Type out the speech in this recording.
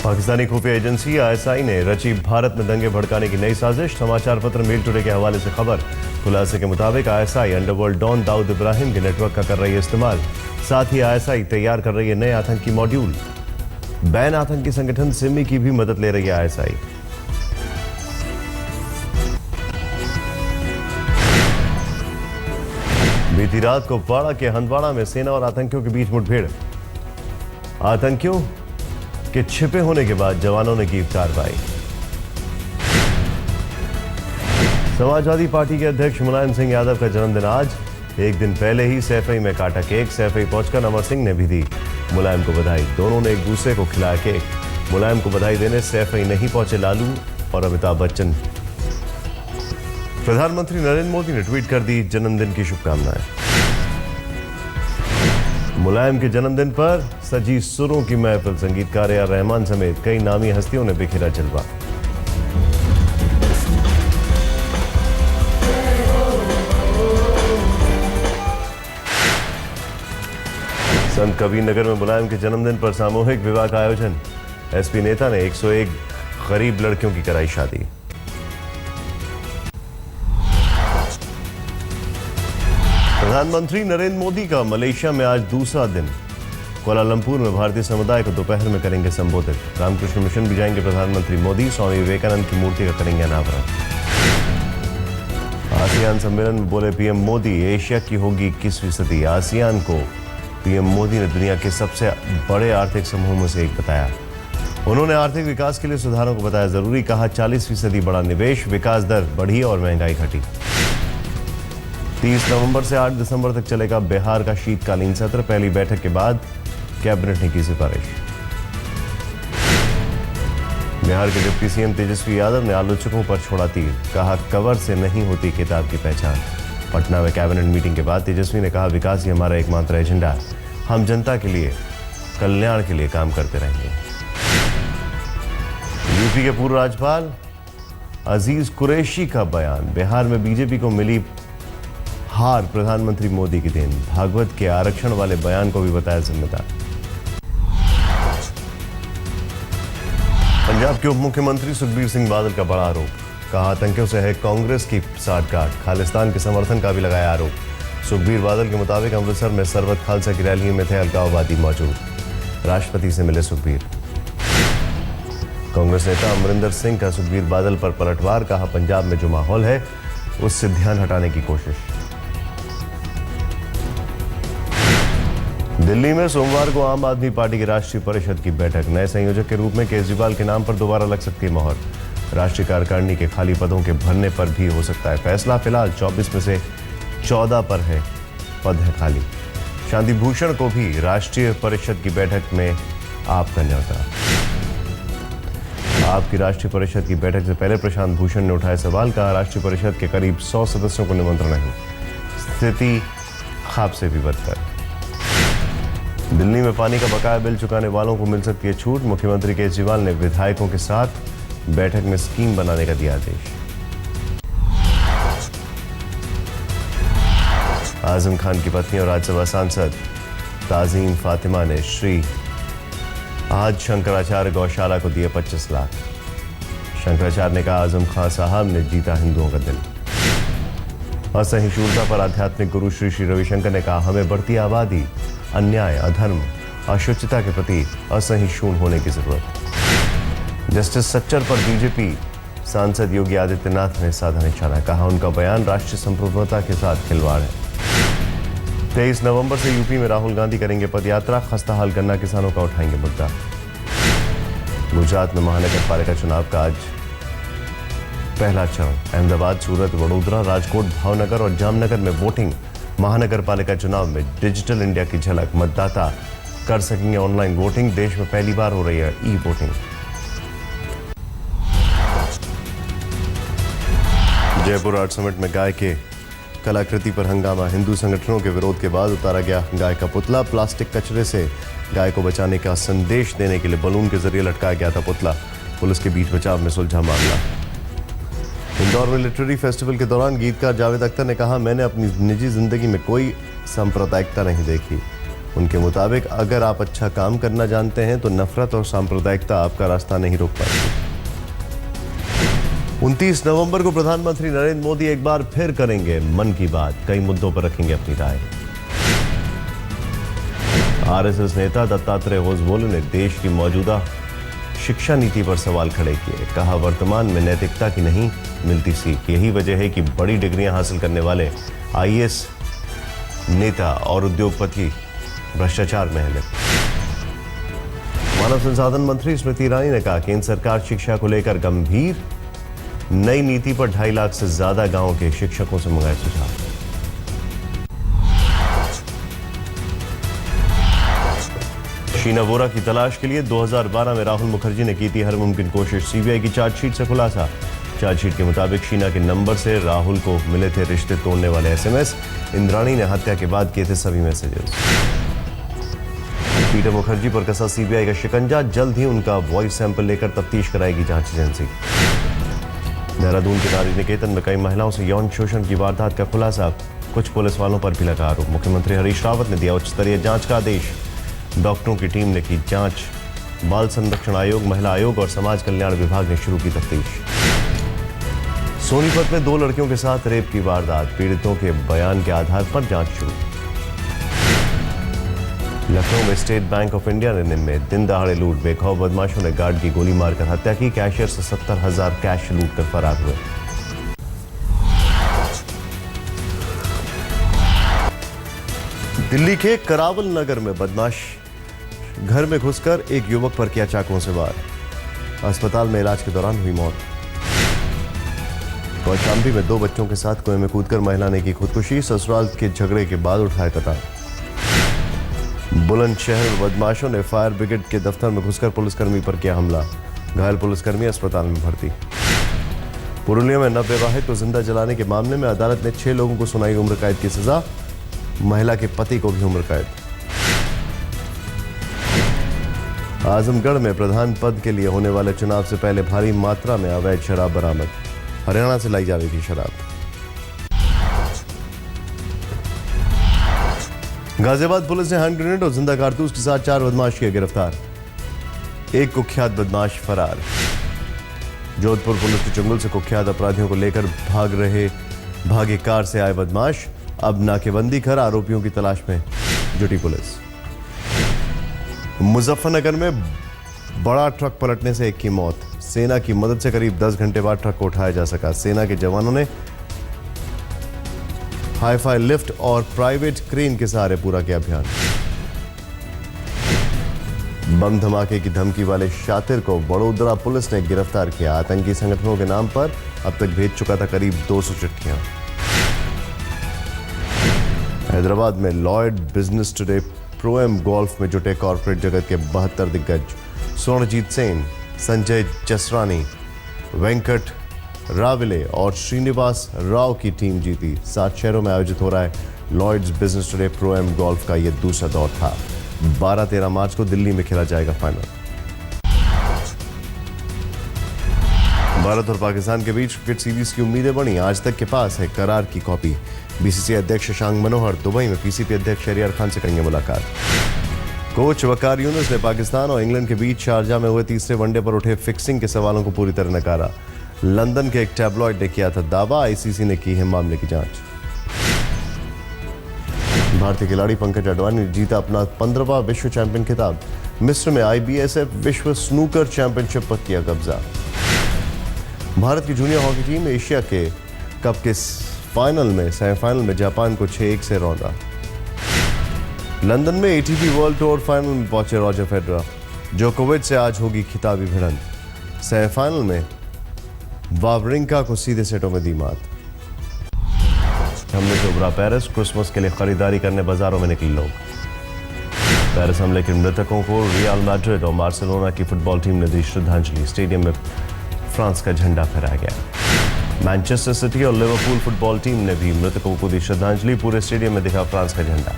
पाकिस्तानी खुफिया agency ISI ने रची भारत में दंगे भड़काने की नई साजिश। समाचार पत्र मेल टुडे के हवाले से खबर। खुलासे के मुताबिक ISI underworld don Dawood Ibrahim के नेटवर्क का कर रही है इस्तेमाल। साथ ही आईएसआई तैयार कर रही है नए आतंकी मॉड्यूल। बैन आतंकी संगठन सिमी की भी मदद ले रही है आईएसआई। बीती रात को पाड़ा के हंदवाड़ा में सेना और आतंकियों के बीच मुठभेड़। आतंकियों के छिपे होने के बाद जवानों ने की कार्रवाई। समाजवादी पार्टी के अध्यक्ष मुलायम सिंह यादव का जन्मदिन आज। एक दिन पहले ही सैफई में काटा केक। सैफई पहुंचकर अमर सिंह ने भी दी मुलायम को बधाई। दोनों ने एक दूसरे को खिलाया केक। मुलायम को बधाई देने सैफई नहीं पहुंचे लालू और अमिताभ बच्चन। प्रधानमंत्री नरेंद्र मोदी ने ट्वीट कर दी जन्मदिन की शुभकामनाएं। मुलायम के जन्मदिन पर सजी सुरों की महफिल। संगीतकार ए.आर. रहमान समेत कई नामी हस्तियों ने बिखेरा जलवा। संत कबीर नगर में मुलायम के जन्मदिन पर सामूहिक विवाह का आयोजन। एसपी नेता ने 101 गरीब लड़कियों की कराई शादी। प्रधानमंत्री नरेंद्र मोदी का मलेशिया में आज दूसरा दिन। कोलालंपुर में भारतीय समुदाय को दोपहर में करेंगे संबोधित। रामकृष्ण मिशन भी जाएंगे प्रधानमंत्री मोदी। स्वामी विवेकानंद की मूर्ति का करेंगे अनावरण। आसियान सम्मेलन में बोले पीएम मोदी, एशिया की होगी 21वीं सदी। आसियान को पीएम मोदी ने दुनिया के सबसे बड़े आर्थिक समूहों में से एक बताया। उन्होंने आर्थिक विकास के लिए सुधारों को बताया जरूरी। कहा 40% बड़ा निवेश, विकास दर बढ़ी और महंगाई घटी। 30 नवंबर से 8 दिसंबर तक चलेगा बिहार का शीतकालीन सत्र। पहली बैठक के बाद कैबिनेट ने की सिफारिश। बिहार के डिप्टी सीएम तेजस्वी यादव ने आलोचकों पर छोड़ा तीर। कहा कवर से नहीं होती किताब की पहचान। पटना में कैबिनेट मीटिंग के बाद तेजस्वी ने कहा विकास ही हमारा एकमात्र एजेंडा है। हम जनता के लिए, कल्याण के लिए काम करते रहेंगे। यूपी के पूर्व राज्यपाल अजीज कुरैशी का बयान। बिहार में बीजेपी को मिली हार प्रधानमंत्री मोदी की देन। भागवत के आरक्षण वाले बयान को भी बताया जिम्मेदार। पंजाब के उप मुख्यमंत्री सुखबीर सिंह बादल का बड़ा आरोप। कहा आतंकियों से है कांग्रेस की साठगांठ। खालिस्तान के समर्थन का भी लगाया आरोप। सुखबीर बादल के मुताबिक अमृतसर में सरबत खालसा की रैली में थे अलगाववादी मौजूद। राष्ट्रपति से मिले सुखबीर। कांग्रेस नेता अमरिंदर सिंह का सुखबीर बादल पर पलटवार। कहा पंजाब में जो माहौल है उससे ध्यान हटाने की कोशिश। दिल्ली में सोमवार को आम आदमी पार्टी की राष्ट्रीय परिषद की बैठक। नए संयोजक के रूप में केजरीवाल के नाम पर दोबारा लग सकती है मोहर। राष्ट्रीय कार्यकारिणी के खाली पदों के भरने पर भी हो सकता है फैसला। फिलहाल 24 में से 14 पर है पद है खाली। शांति भूषण को भी राष्ट्रीय परिषद की बैठक में आपका न्योता। आपकी राष्ट्रीय परिषद की बैठक से पहले प्रशांत भूषण ने उठाया सवाल। कहा राष्ट्रीय परिषद के करीब 100 सदस्यों को निमंत्रण नहीं। स्थिति ख्वाब से भी बदतर। दिल्ली में पानी का बकाया बिल चुकाने वालों को मिल सकती है छूट। मुख्यमंत्री केजरीवाल ने विधायकों के साथ बैठक में स्कीम बनाने का दिया आदेश। आजम खान की पत्नी और राज्यसभा सांसद ताजीम फातिमा ने श्री आज शंकराचार्य गौशाला को दिए 25 लाख। शंकराचार्य ने कहा आजम खान साहब ने जीता हिंदुओं का दिल। असहिष्णुता पर आध्यात्मिक गुरु श्री श्री रविशंकर ने कहा हमें बढ़ती आबादी, अन्याय, अधर्म, अशुचिता के प्रति असहिष्णु होने की जरूरत। जस्टिस सच्चर पर बीजेपी सांसद योगी आदित्यनाथ ने साधा निशाना। कहा उनका बयान राष्ट्रीय संप्रभुता के साथ खिलवाड़ है। 23 नवंबर से यूपी में राहुल गांधी करेंगे पदयात्रा। खस्ताहाल गन्ना किसानों का उठाएंगे मुद्दा। गुजरात में महानगर पालिका चुनाव का आज पहला चरण। अहमदाबाद, सूरत, वडोदरा, राजकोट, भावनगर और जामनगर में वोटिंग। महानगर पालिका चुनाव में डिजिटल इंडिया की झलक। मतदाता कर सकेंगे ऑनलाइन वोटिंग। देश में पहली बार हो रही है e voting. Jaipur art summit में गाय के कलाकृति पर हंगामा। हिंदू संगठनों के विरोध के बाद उतारा गया गाय का पुतला। प्लास्टिक कचरे से गाय को बचाने का संदेश देने के लिए बलून के जरिए लटकाया गया था पुतला। पुलिस के बीच बचाव में सुलझा मामला। इंदौर में लिटरेरी फेस्टिवल के दौरान गीतकार जावेद अख्तर ने कहा मैंने अपनी निजी जिंदगी में कोई सांप्रदायिकता नहीं देखी। उनके मुताबिक अगर आप अच्छा काम करना जानते हैं तो नफरत और सांप्रदायिकता आपका रास्ता नहीं रोक पाएगी। 29 नवंबर को प्रधानमंत्री नरेंद्र मोदी एक बार फिर करेंगे मन की बात, कई मुद्दों पर रखेंगे अपनी राय। आरएसएस नेता दत्तात्रेय होसबोले ने देश की मौजूदा शिक्षा नीति पर सवाल खड़े किए। कहा, वर्तमान में नैतिकता की नहीं मिलती सीख, यही वजह है कि बड़ी डिग्रियां हासिल करने वाले आईएएस नेता और उद्योगपति भ्रष्टाचार में हैं। मानव संसाधन मंत्री स्मृति ईरानी ने कहा, केंद्र सरकार शिक्षा को लेकर गंभीर, नई नीति पर 2.5 लाख से ज्यादा गांवों के शिक्षकों से मंगाए सुझाव। शीना बोरा की तलाश के लिए 2012 में राहुल मुखर्जी ने की थी हर मुमकिन कोशिश। सीबीआई की चार्जशीट से खुलासा। चार्जशीट के मुताबिक शीना के नंबर से राहुल को मिले थे रिश्ते तोड़ने वाले एसएमएस। इंद्राणी ने हत्या के बाद किए थे सभी मैसेजेस। पीटर मुखर्जी पर कसा सीबीआई का शिकंजा, जल्द ही उनका वॉइस सैंपल लेकर तफ्तीश कराएगी जांच एजेंसी। देहरादून के नारी निकेतन में कई महिलाओं से यौन शोषण की वारदात का खुलासा। कुछ पुलिस वालों पर भी लगा आरोप। मुख्यमंत्री हरीश रावत ने दिया उच्च स्तरीय जांच का आदेश। डॉक्टरों की टीम ने की जांच। बाल संरक्षण आयोग, महिला आयोग और समाज कल्याण विभाग ने शुरू की तफ्तीश। सोनीपत में 2 लड़कियों के साथ रेप की वारदात। पीड़ितों के बयान के आधार पर जांच शुरू। लखनऊ में स्टेट बैंक ऑफ इंडिया में दिन दहाड़े लूट। बेखौफ बदमाशों ने गार्ड की गोली मारकर हत्या की। कैशियर से 70,000 कैश लूट कर फरार हुए। दिल्ली के करावल नगर में बदमाश घर में घुसकर एक युवक पर किया चाकुओं से वार। अस्पताल में इलाज के दौरान हुई मौत। कौशाम्बी में 2 बच्चों के साथ कुएं में कूदकर महिला ने की खुदकुशी। ससुराल के झगड़े के बाद उठाए कतार। बुलंदशहर में बदमाशों ने फायर ब्रिगेड के दफ्तर में घुसकर पुलिसकर्मी पर किया हमला। घायल पुलिसकर्मी अस्पताल में भर्ती। पुरुलिया में नवविवाहित को जिंदा जलाने के मामले में अदालत ने 6 लोगों को सुनाई उम्र कैद की सजा। महिला के पति को भी उम्र कैद। आजमगढ़ में प्रधान पद के लिए होने वाले चुनाव से पहले भारी मात्रा में अवैध शराब बरामद। हरियाणा से लाई जा रही थी शराब। गाजियाबाद पुलिस ने हैंड ग्रेनेड और जिंदा कारतूस के साथ 4 बदमाश किए गिरफ्तार। एक कुख्यात बदमाश फरार। जोधपुर पुलिस के चंगुल से कुख्यात अपराधियों को लेकर भागे कार से आए बदमाश। अब नाकेबंदी कर आरोपियों की तलाश में जुटी पुलिस। मुजफ्फरनगर में बड़ा ट्रक पलटने से एक की मौत। सेना की मदद से करीब 10 घंटे बाद ट्रक को उठाया जा सका। सेना के जवानों ने हाईफाई लिफ्ट और प्राइवेट क्रेन के सहारे पूरा किया अभियान। बम धमाके की धमकी वाले शातिर को बड़ोदरा पुलिस ने गिरफ्तार किया। आतंकी संगठनों के नाम पर अब तक भेज चुका था करीब 200 चिट्ठियां। हैदराबाद में Lloyd Business Today Pro Am golf में जुटे कॉर्पोरेट जगत के 72 दिग्गज। स्वर्णजीत सेन, संजय जसरानी, वेंकट राविले और श्रीनिवास राव की टीम जीती। 7 शहरों में आयोजित हो रहा है Lloyds Business Today Pro Am golf का यह दूसरा दौर था। 12-13 मार्च को दिल्ली में खेला जाएगा फाइनल। भारत और पाकिस्तान के बीच क्रिकेट सीरीज की उम्मीदें बढ़ी। आज तक के पास है करार की कॉपी। बीसीसीआई अध्यक्ष शशांक मनोहर दुबई में पीसीबी अध्यक्ष शहरियार खान से करेंगे मुलाकात। कोच वकार यूनुस ने पाकिस्तान और इंग्लैंड के बीच शारजा में हुए तीसरे वनडे पर उठे फिक्सिंग के सवालों को पूरी तरह नकारा। लंदन के एक टैबलॉइड ने किया था दावा, आईसीसी ने की है मामले की जांच। भारतीय खिलाड़ी पंकज अडवाणी ने जीता अपना 15वां विश्व चैंपियन खिताब। मिस्र में आईबीएसएफ विश्व स्नूकर चैंपियनशिप पर किया कब्जा। भारत की जूनियर हॉकी टीम एशिया के कप के सेमीफाइनल में जापान को 6-1 से रौंदा। लंदन में एटीपी वर्ल्ड टूर फाइनल में पहुंचे रॉजर फेडरर। जोकोविच से आज होगी खिताबी भिड़ंत। सेमीफाइनल में वावरिंका को सीधे सेटों में दी मात। हमले से उभरा पेरिस। क्रिसमस के लिए खरीदारी करने बाजारों में निकले लोग। पेरिस हमले के मृतकों को रियल मैड्रिड और बार्सिलोना की फुटबॉल टीम ने दी श्रद्धांजलि। स्टेडियम में फ्रांस का झंडा फहराया गया। मैनचेस्टर सिटी और लिवरपूल फुटबॉल टीम ने भी मृतकों को दी श्रद्धांजलि। पूरे स्टेडियम में दिखा फ्रांस का झंडा।